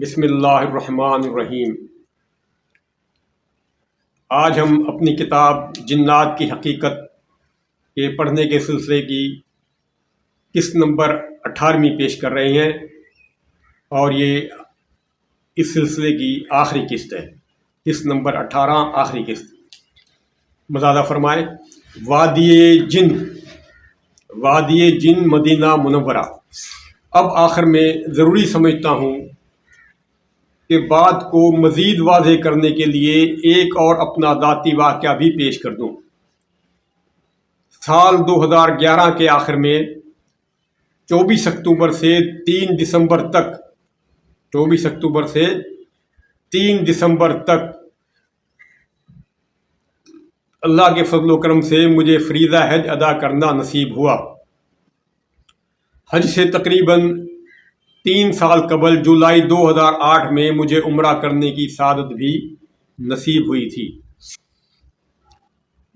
بسم اللہ الرحمن الرحیم۔ آج ہم اپنی کتاب جنات کی حقیقت کے پڑھنے کے سلسلے کی قسط نمبر 18ویں پیش کر رہے ہیں، اور یہ اس سلسلے کی آخری قسط ہے۔ قسط نمبر 18 آخری قسط۔ مزادہ فرمائے وادی جن مدینہ منورہ۔ اب آخر میں ضروری سمجھتا ہوں کہ بات کو مزید واضح کرنے کے لیے ایک اور اپنا ذاتی واقعہ بھی پیش کر دوں۔ سال 2011 کے آخر میں 24 اکتوبر سے 3 دسمبر تک اللہ کے فضل و کرم سے مجھے فریضہ حج ادا کرنا نصیب ہوا۔ حج سے تقریباً 3 سال قبل جولائی 2008 میں مجھے عمرہ کرنے کی سعادت بھی نصیب ہوئی تھی۔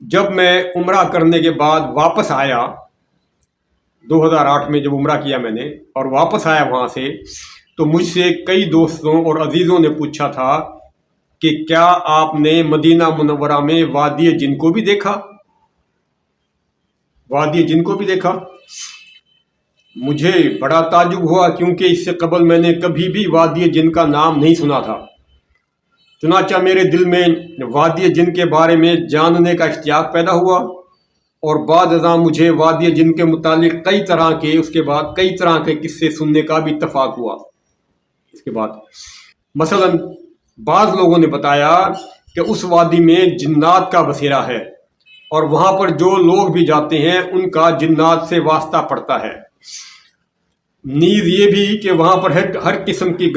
جب میں عمرہ کرنے کے بعد واپس آیا 2008 میں، جب عمرہ کیا میں نے اور واپس آیا وہاں سے، تو مجھ سے کئی دوستوں اور عزیزوں نے پوچھا تھا کہ کیا آپ نے مدینہ منورہ میں وادی جن کو بھی دیکھا؟ مجھے بڑا تعجب ہوا، کیونکہ اس سے قبل میں نے کبھی بھی وادی جن کا نام نہیں سنا تھا۔ چنانچہ میرے دل میں وادی جن کے بارے میں جاننے کا اشتیاق پیدا ہوا، اور بعد ازاں مجھے وادی جن کے متعلق کئی طرح کے قصے سننے کا بھی اتفاق ہوا۔ اس کے بعد مثلا بعض لوگوں نے بتایا کہ اس وادی میں جنات کا بسیرا ہے، اور وہاں پر جو لوگ بھی جاتے ہیں ان کا جنات سے واسطہ پڑتا ہے۔ نیز یہ بھی کہ وہاں پر ہر قسم کی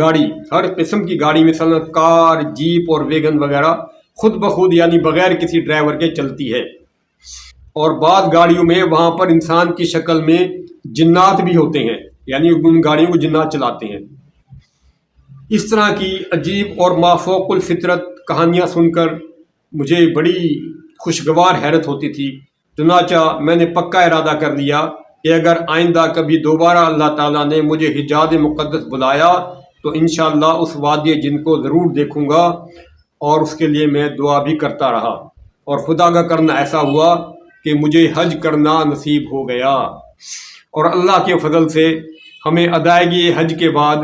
گاڑی مثلا کار، جیپ اور ویگن وغیرہ خود بخود یعنی بغیر کسی ڈرائیور کے چلتی ہے، اور بعض گاڑیوں میں وہاں پر انسان کی شکل میں جنات بھی ہوتے ہیں، یعنی ان گاڑیوں کو جنات چلاتے ہیں۔ اس طرح کی عجیب اور مافوق الفطرت کہانیاں سن کر مجھے بڑی خوشگوار حیرت ہوتی تھی۔ چنانچہ میں نے پکا ارادہ کر لیا کہ اگر آئندہ کبھی دوبارہ اللہ تعالیٰ نے مجھے حجاز مقدس بلایا تو انشاءاللہ اس وادی جن کو ضرور دیکھوں گا، اور اس کے لیے میں دعا بھی کرتا رہا، اور خدا کا کرنا ایسا ہوا کہ مجھے حج کرنا نصیب ہو گیا، اور اللہ کے فضل سے ہمیں ادائیگی حج کے بعد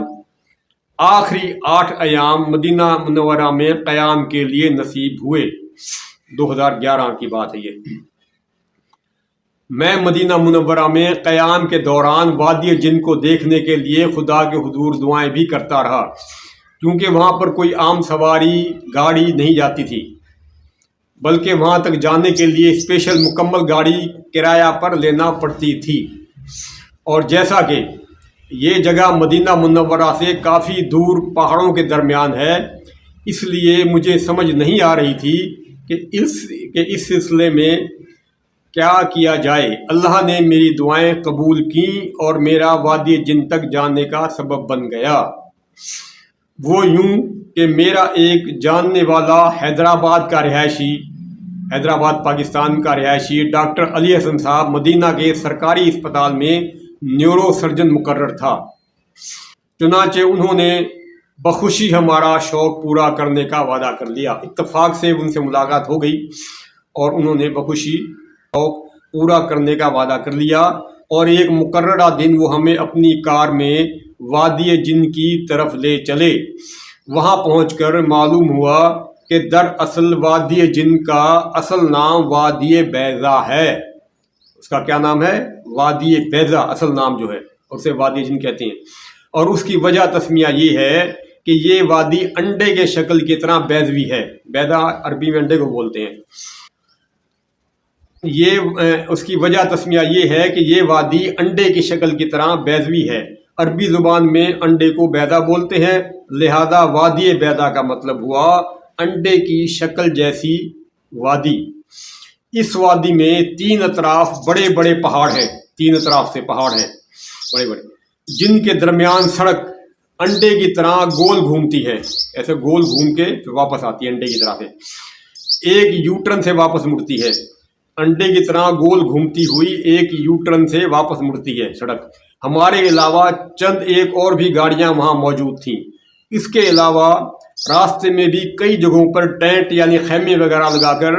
آخری 8 ایام مدینہ منورہ میں قیام کے لیے نصیب ہوئے۔ 2011 کی بات ہے یہ۔ میں مدینہ منورہ میں قیام کے دوران وادی جن کو دیکھنے کے لیے خدا کے حضور دعائیں بھی کرتا رہا، کیونکہ وہاں پر کوئی عام سواری گاڑی نہیں جاتی تھی، بلکہ وہاں تک جانے کے لیے اسپیشل مکمل گاڑی کرایہ پر لینا پڑتی تھی۔ اور جیسا کہ یہ جگہ مدینہ منورہ سے کافی دور پہاڑوں کے درمیان ہے، اس لیے مجھے سمجھ نہیں آ رہی تھی کہ اس سلسلے میں کیا کیا جائے۔ اللہ نے میری دعائیں قبول کیں اور میرا وادی جن تک جانے کا سبب بن گیا۔ وہ یوں کہ میرا ایک جاننے والا حیدرآباد پاکستان کا رہائشی ڈاکٹر علی حسن صاحب مدینہ کے سرکاری اسپتال میں نیورو سرجن مقرر تھا۔ چنانچہ انہوں نے بخوشی ہمارا شوق پورا کرنے کا وعدہ کر لیا۔ اتفاق سے ان سے ملاقات ہو گئی، اور انہوں نے بخوشی شوق پورا کرنے کا وعدہ کر لیا، اور ایک مقررہ دن وہ ہمیں اپنی کار میں وادی جن کی طرف لے چلے۔ وہاں پہنچ کر معلوم ہوا کہ دراصل وادی جن کا اصل نام وادی بیضا ہے۔ اس کا کیا نام ہے؟ وادی بیضا اصل نام جو ہے، اسے وادی جن کہتے ہیں۔ اور اس کی وجہ تسمیہ یہ ہے کہ یہ وادی انڈے کے شکل کی طرح بیضوی ہے۔ بیضا عربی میں انڈے کو بولتے ہیں۔ اس کی وجہ تسمیہ یہ ہے کہ یہ وادی انڈے کی شکل کی طرح بیضوی ہے۔ عربی زبان میں انڈے کو بیضا بولتے ہیں، لہذا وادی بیضا کا مطلب ہوا انڈے کی شکل جیسی وادی۔ اس وادی میں 3 اطراف بڑے بڑے پہاڑ ہیں، 3 اطراف سے پہاڑ ہیں بڑے بڑے، جن کے درمیان سڑک انڈے کی طرح گول گھومتی ہے، ایسے گول گھوم کے پھر واپس آتی ہے انڈے کی طرح سے، ایک یوٹرن سے واپس مڑتی ہے، انڈے کی طرح گول گھومتی ہوئی ایک یوٹرن سے واپس مڑتی ہے سڑک۔ ہمارے علاوہ چند ایک اور بھی گاڑیاں وہاں موجود تھیں۔ اس کے علاوہ راستے میں بھی کئی جگہوں پر ٹینٹ یعنی خیمے وغیرہ لگا کر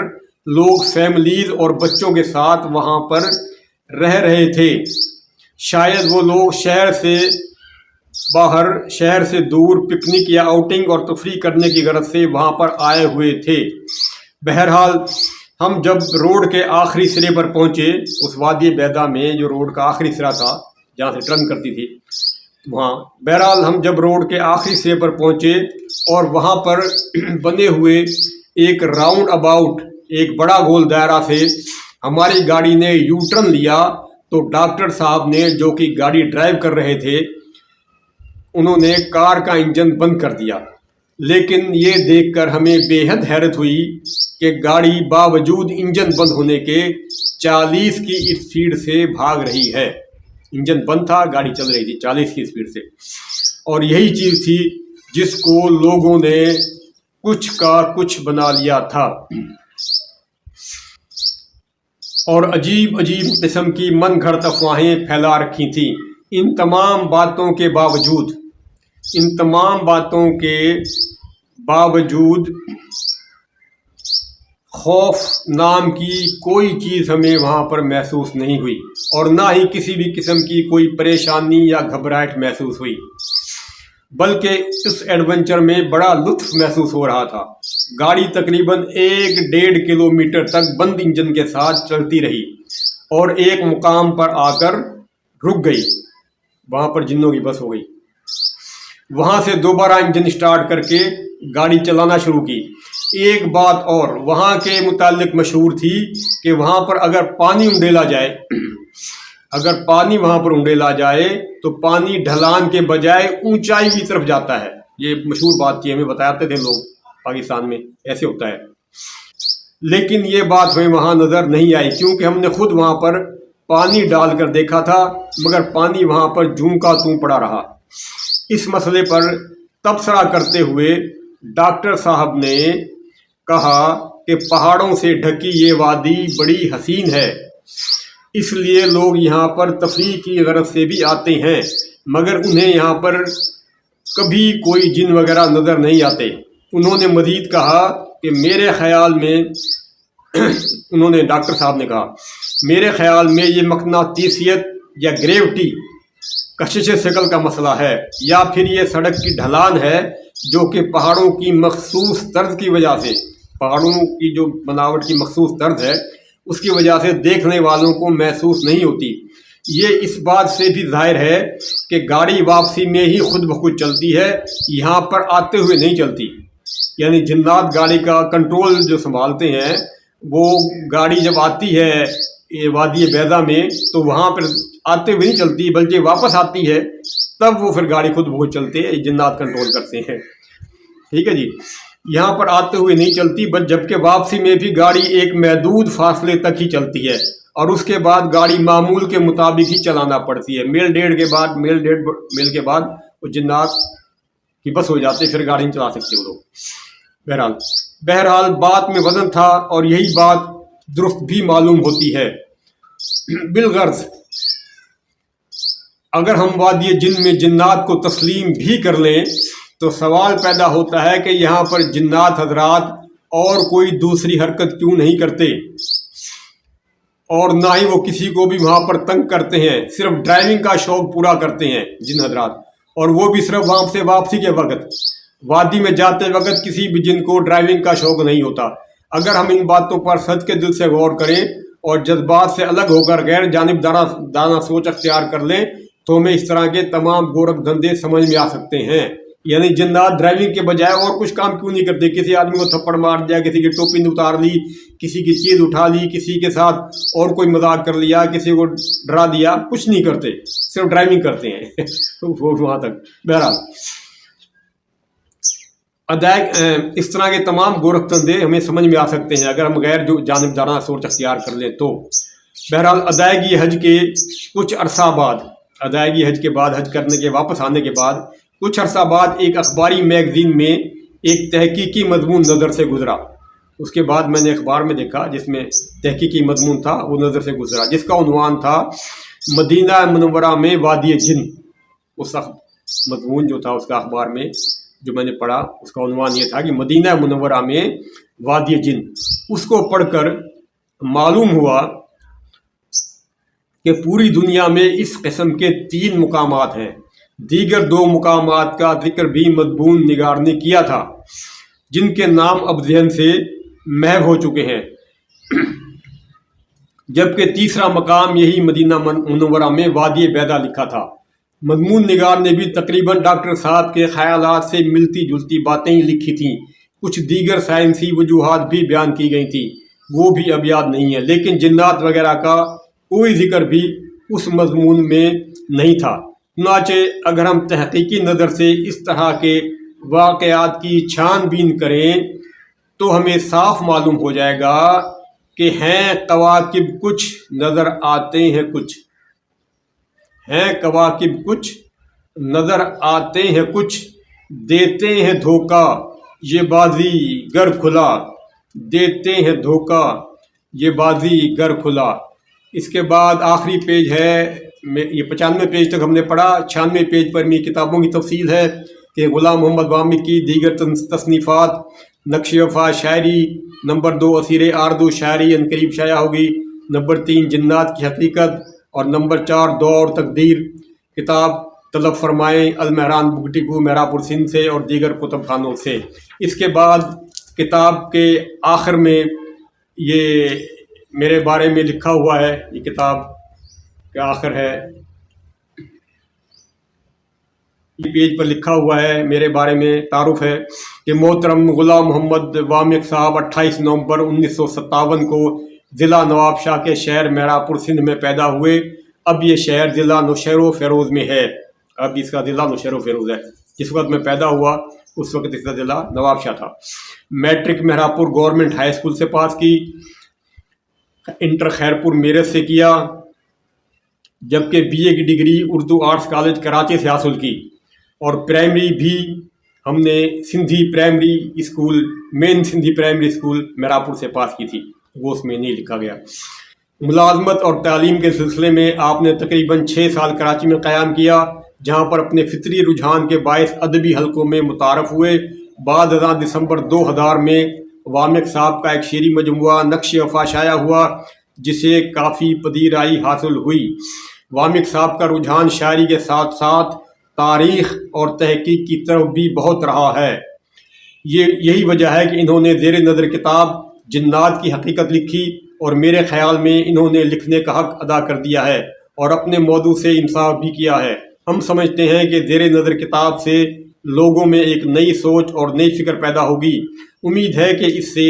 لوگ فیملیز اور بچوں کے ساتھ وہاں پر رہ رہے تھے۔ شاید وہ لوگ شہر سے باہر، شہر سے دور پکنک یا آؤٹنگ اور تفریح کرنے کی غرض سے وہاں پر آئے ہوئے تھے۔ بہرحال ہم جب روڈ کے آخری سرے پر پہنچے، اس وادی بیضا میں جو روڈ کا آخری سرا تھا جہاں سے ٹرن کرتی تھی وہاں، بہرحال ہم جب روڈ کے آخری سرے پر پہنچے اور وہاں پر بنے ہوئے ایک راؤنڈ اباؤٹ، ایک بڑا گول دائرہ سے ہماری گاڑی نے یو ٹرن لیا، تو ڈاکٹر صاحب نے جو کہ گاڑی ڈرائیو کر رہے تھے انہوں نے کار کا انجن بند کر دیا۔ لیکن یہ دیکھ کر ہمیں بے حد حیرت ہوئی کہ گاڑی باوجود انجن بند ہونے کے 40 کی اسپیڈ سے بھاگ رہی ہے۔ انجن بند تھا، گاڑی چل رہی تھی 40 کی اسپیڈ سے، اور یہی چیز تھی جس کو لوگوں نے کچھ کا کچھ بنا لیا تھا، اور عجیب عجیب قسم کی من گھڑت افواہیں پھیلا رکھی تھیں۔ ان تمام باتوں کے باوجود خوف نام کی کوئی چیز ہمیں وہاں پر محسوس نہیں ہوئی، اور نہ ہی کسی بھی قسم کی کوئی پریشانی یا گھبراہٹ محسوس ہوئی، بلکہ اس ایڈونچر میں بڑا لطف محسوس ہو رہا تھا۔ گاڑی تقریباً 1.5 کلومیٹر تک بند انجن کے ساتھ چلتی رہی اور ایک مقام پر آ کر رک گئی، وہاں پر جنوں کی بس ہو گئی۔ وہاں سے دوبارہ انجن سٹارٹ کر کے گاڑی چلانا شروع کی۔ ایک بات اور وہاں کے متعلق مشہور تھی کہ وہاں پر اگر پانی وہاں پر انڈیلا جائے تو پانی ڈھلان کے بجائے اونچائی کی طرف جاتا ہے۔ یہ مشہور بات تھی، ہمیں بتاتے تھے لوگ، پاکستان میں ایسے ہوتا ہے۔ لیکن یہ بات ہمیں وہاں نظر نہیں آئی، کیونکہ ہم نے خود وہاں پر پانی ڈال کر دیکھا تھا، مگر پانی وہاں پر جوں کا توں پڑا رہا۔ اس مسئلے پر تبصرہ کرتے ہوئے ڈاکٹر صاحب نے کہا کہ پہاڑوں سے ڈھکی یہ وادی بڑی حسین ہے، اس لیے لوگ یہاں پر تفریح کی غرض سے بھی آتے ہیں، مگر انہیں یہاں پر کبھی کوئی جن وغیرہ نظر نہیں آتے۔ انہوں نے مزید کہا کہ میرے خیال میں ڈاکٹر صاحب نے کہا، میرے خیال میں یہ مقناطیسیت یا گریوٹی کشش شکل کا مسئلہ ہے، یا پھر یہ سڑک کی ڈھلان ہے جو کہ پہاڑوں کی مخصوص طرز کی وجہ سے، پہاڑوں کی جو بناوٹ کی مخصوص طرز ہے اس کی وجہ سے دیکھنے والوں کو محسوس نہیں ہوتی۔ یہ اس بات سے بھی ظاہر ہے کہ گاڑی واپسی میں ہی خود بخود چلتی ہے، یہاں پر آتے ہوئے نہیں چلتی۔ یعنی جنات گاڑی کا کنٹرول جو سنبھالتے ہیں، وہ گاڑی جب آتی ہے وادی بیضا میں تو وہاں پر آتے ہوئے نہیں چلتی، بلکہ واپس آتی ہے تب وہ پھر گاڑی خود بخود چلتے ہیں، جنات کنٹرول کرتے ہیں۔ ٹھیک ہے جی، یہاں پر آتے ہوئے نہیں چلتی، بس جبکہ واپسی میں بھی گاڑی ایک محدود فاصلے تک ہی چلتی ہے، اور اس کے بعد گاڑی معمول کے مطابق ہی چلانا پڑتی ہے۔ میل ڈیڑھ میل کے بعد وہ جنات کی بس ہو جاتے، پھر گاڑی نہیں چلا سکتے وہ لوگ۔ بہرحال بات میں وزن تھا، اور یہی بات درست بھی معلوم ہوتی ہے۔ بالغرض اگر ہم وادی جن میں جنات کو تسلیم بھی کر لیں تو سوال پیدا ہوتا ہے کہ یہاں پر جنات حضرات اور کوئی دوسری حرکت کیوں نہیں کرتے، اور نہ ہی وہ کسی کو بھی وہاں پر تنگ کرتے ہیں، صرف ڈرائیونگ کا شوق پورا کرتے ہیں جن حضرات، اور وہ بھی صرف وہاں سے واپسی کے وقت۔ وادی میں جاتے وقت کسی بھی جن کو ڈرائیونگ کا شوق نہیں ہوتا۔ اگر ہم ان باتوں پر سچ کے دل سے غور کریں اور جذبات سے الگ ہو کر غیر جانبدارانہ سوچ اختیار کر لیں تو ہمیں اس طرح کے تمام گورکھ دھندے سمجھ میں آ سکتے ہیں۔ یعنی جنات ڈرائیونگ کے بجائے اور کچھ کام کیوں نہیں کرتے؟ کسی آدمی کو تھپڑ مار دیا، کسی کی ٹوپی اتار لی، کسی کی چیز اٹھا لی، کسی کے ساتھ اور کوئی مذاق کر لیا، کسی کو ڈرا دیا، کچھ نہیں کرتے، صرف ڈرائیونگ کرتے ہیں وہاں تک۔ بہرحال اس طرح کے تمام گورکھ دھندے ہمیں سمجھ میں آ سکتے ہیں اگر ہم غیر جو جانبدارانہ سوچ اختیار کر لیں تو۔ بہرحال ادائیگی حج کے کچھ عرصہ بعد، ادائیگی حج کے بعد، حج کرنے کے واپس آنے کے بعد کچھ عرصہ بعد ایک اخباری میگزین میں ایک تحقیقی مضمون نظر سے گزرا۔ اس کے بعد میں نے اخبار میں دیکھا جس میں تحقیقی مضمون تھا، وہ نظر سے گزرا، جس کا عنوان تھا مدینہ منورہ میں وادی جن۔ اس مضمون جو تھا اس کا اخبار میں جو میں نے پڑھا اس کا عنوان یہ تھا کہ مدینہ منورہ میں وادی جن. اس کو پڑھ کر معلوم ہوا کہ پوری دنیا میں اس قسم کے 3 مقامات ہیں. دیگر 2 مقامات کا ذکر بھی مدبون نگار نے کیا تھا جن کے نام اب ذہن سے محو ہو چکے ہیں، جبکہ تیسرا مقام یہی مدینہ منورہ میں وادی بیضا لکھا تھا. مضمون نگار نے بھی تقریباً ڈاکٹر صاحب کے خیالات سے ملتی جلتی باتیں ہی لکھی تھیں. کچھ دیگر سائنسی وجوہات بھی بیان کی گئی تھیں، وہ بھی اب یاد نہیں ہے، لیکن جنات وغیرہ کا کوئی ذکر بھی اس مضمون میں نہیں تھا. چنانچہ اگر ہم تحقیقی نظر سے اس طرح کے واقعات کی چھان بین کریں تو ہمیں صاف معلوم ہو جائے گا کہ ہیں کواکب کچھ نظر آتے ہیں کچھ، ہیں کواکب کچھ نظر آتے ہیں کچھ، دیتے ہیں دھوکہ یہ بازی گر کھلا، دیتے ہیں دھوکہ یہ بازی گر کھلا. اس کے بعد آخری پیج ہے، یہ 95 پیج تک ہم نے پڑھا. 96 پیج پر میری کتابوں کی تفصیل ہے کہ غلام محمد وامی کی دیگر تصنیفات، نقش وفا شاعری، نمبر 2 اسیر آردو شاعری عنقریب شائع ہوگی، نمبر 3 جنات کی حقیقت، اور نمبر 4 دعا اور تقدیر. کتاب طلب فرمائیں المہران بک ڈپو مہرا پور سندھ سے اور دیگر کتب خانوں سے. اس کے بعد کتاب کے آخر میں یہ میرے بارے میں لکھا ہوا ہے، یہ کتاب کے آخر ہے، یہ پیج پر لکھا ہوا ہے میرے بارے میں تعارف ہے کہ محترم غلام محمد وامق صاحب 28 نومبر 1957 کو ضلع نواب شاہ کے شہر مہرا پور سندھ میں پیدا ہوئے. اب یہ شہر ضلع نوشہر و فیروز میں ہے، اب اس کا ضلع نوشہر و فیروز ہے. جس وقت میں پیدا ہوا اس وقت اس کا ضلع نواب شاہ تھا. میٹرک مہرا پور گورنمنٹ ہائی اسکول سے پاس کی، انٹر خیرپور میرٹھ سے کیا، جبکہ بی اے کی degree Urdu arts college Karachi سے حاصل کی. اور پرائمری بھی ہم نے سندھی پرائمری اسکول، مین سندھی پرائمری اسکول مہرا پور سے پاس کی تھی، وہ اس میں نہیں لکھا گیا. ملازمت اور تعلیم کے سلسلے میں آپ نے تقریباً 6 سال کراچی میں قیام کیا، جہاں پر اپنے فطری رجحان کے باعث ادبی حلقوں میں متعارف ہوئے. بعد ازاں دسمبر 2000 میں وامق صاحب کا ایک شعری مجموعہ نقش وفا شائع ہوا جسے کافی پذیرائی حاصل ہوئی. وامق صاحب کا رجحان شاعری کے ساتھ ساتھ تاریخ اور تحقیق کی طرف بھی بہت رہا ہے. یہی وجہ ہے کہ انہوں نے زیر نظر کتاب جنات کی حقیقت لکھی، اور میرے خیال میں انہوں نے لکھنے کا حق ادا کر دیا ہے اور اپنے موضوع سے انصاف بھی کیا ہے. ہم سمجھتے ہیں کہ زیر نظر کتاب سے لوگوں میں ایک نئی سوچ اور نئی فکر پیدا ہوگی. امید ہے کہ اس سے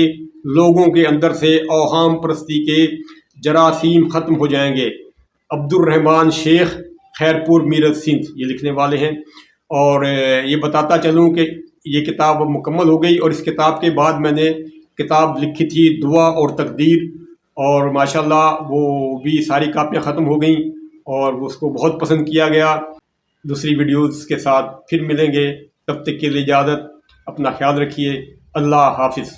لوگوں کے اندر سے اوہام پرستی کے جراثیم ختم ہو جائیں گے. عبد الرحمن شیخ، خیرپور میرٹھ سندھ، یہ لکھنے والے ہیں. اور یہ بتاتا چلوں کہ یہ کتاب اب مکمل ہو گئی، اور اس کتاب کے بعد میں نے کتاب لکھی تھی دعا اور تقدیر، اور ماشاءاللہ وہ بھی ساری کاپیاں ختم ہو گئیں اور اس کو بہت پسند کیا گیا. دوسری ویڈیوز کے ساتھ پھر ملیں گے، تب تک کے لیے اجازت، اپنا خیال رکھیے، اللہ حافظ.